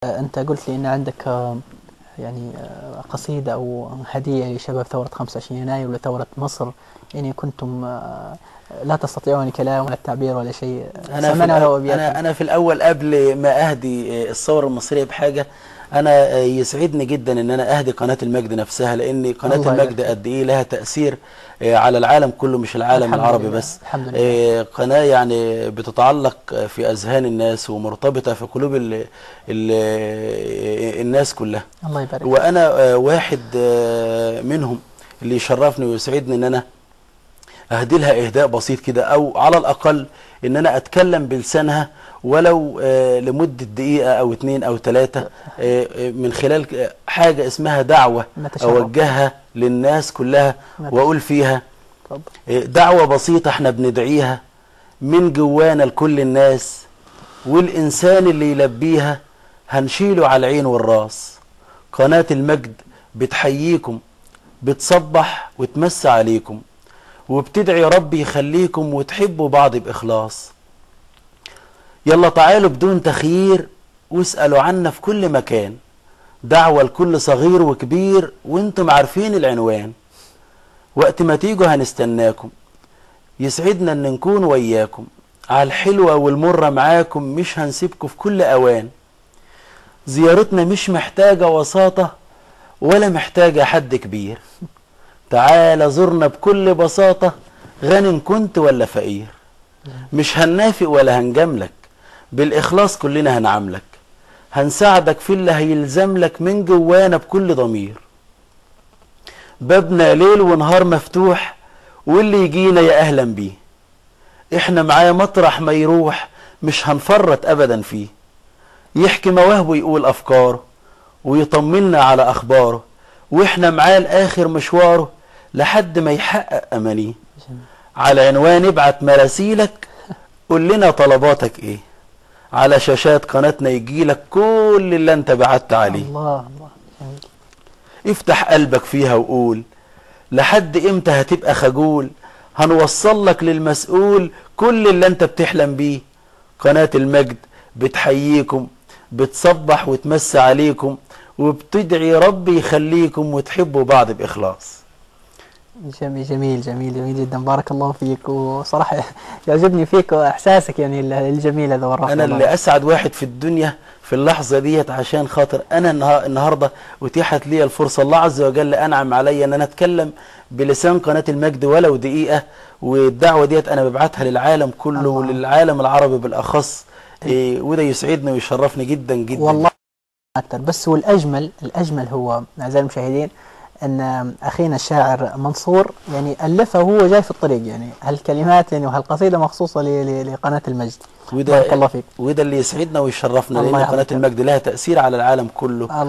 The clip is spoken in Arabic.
أنت قلت لي أن عندك يعني قصيدة أو هدية لشباب ثورة 25 يناير ولا مصر. يعني كنتم لا تستطيعون الكلام ولا التعبير ولا شيء. سمعنا له أبيات. أنا في الأول قبل ما أهدي الثورة المصرية بحاجة، أنا يسعدني جدا إن أنا أهدي قناة المجد نفسها، لأن قناة المجد قد إيه لها تأثير على العالم كله، مش العالم العربي بس. الحمد لله. قناة يعني بتتعلق في أذهان الناس ومرتبطة في قلوب الناس كلها. الله يبارك. وأنا واحد منهم اللي يشرفني ويسعدني إن أنا أهدي لها إهداء بسيط كده، أو على الأقل إن أنا أتكلم بلسانها ولو لمدة دقيقة أو 2 أو 3 من خلال حاجة اسمها دعوة أوجهها للناس كلها، وأقول فيها دعوة بسيطة احنا بندعيها من جوانا لكل الناس، والإنسان اللي يلبيها هنشيله على العين والراس. قناة المجد بتحييكم، بتصبح وتمسي عليكم، وبتدعي ربي يخليكم وتحبوا بعض بإخلاص. يلا تعالوا بدون تخيير واسألوا عنا في كل مكان، دعوة لكل صغير وكبير وانتم عارفين العنوان. وقت ما تيجوا هنستناكم، يسعدنا ان نكون وياكم، على الحلوة والمرة معاكم، مش هنسيبكم في كل اوان. زيارتنا مش محتاجة وساطة ولا محتاجة حد كبير، تعال زرنا بكل بساطة، غني كنت ولا فقير. مش هننافق ولا هنجاملك، بالإخلاص كلنا هنعاملك، هنساعدك في اللي هيلزم لك من جوانا بكل ضمير. بابنا ليل ونهار مفتوح، واللي يجينا يا أهلا بيه. احنا معاه مطرح ما يروح، مش هنفرط أبدا فيه. يحكي مواهبه يقول أفكاره، ويطمنا على أخباره، واحنا معاه لآخر مشواره لحد ما يحقق أمانيه. على عنوان ابعت مراسيلك، قول لنا طلباتك ايه، على شاشات قناتنا يجيلك كل اللي انت بعت عليه. الله الله. افتح قلبك فيها وقول، لحد امتى هتبقى خجول، هنوصل لك للمسؤول كل اللي انت بتحلم بيه. قناة المجد بتحييكم، بتصبح وتمسي عليكم، وبتدعي ربي يخليكم وتحبوا بعض بإخلاص. جميل جميل جميل جميل جدا، بارك الله فيك. وصراحة يعجبني فيك احساسك يعني الجميل هذا والرحمة. انا اللي اسعد واحد في الدنيا في اللحظة ديت، عشان خاطر انا النهاردة اتيحت لي الفرصة، الله عز وجل انعم علي ان انا اتكلم بلسان قناة المجد ولو دقيقة. والدعوة ديت انا ببعتها للعالم كله وللعالم العربي بالاخص. وده يسعدني ويشرفني جدا جدا والله اكثر. بس الاجمل هو اعزائي المشاهدين ان اخينا الشاعر منصور يعني الفها وهو جاي في الطريق، يعني هالكلمات يعني وهالقصيده مخصوصه لقناه المجد. بارك الله فيك. وده اللي يسعدنا ويشرفنا، لان قناه المجد لها تاثير على العالم كله.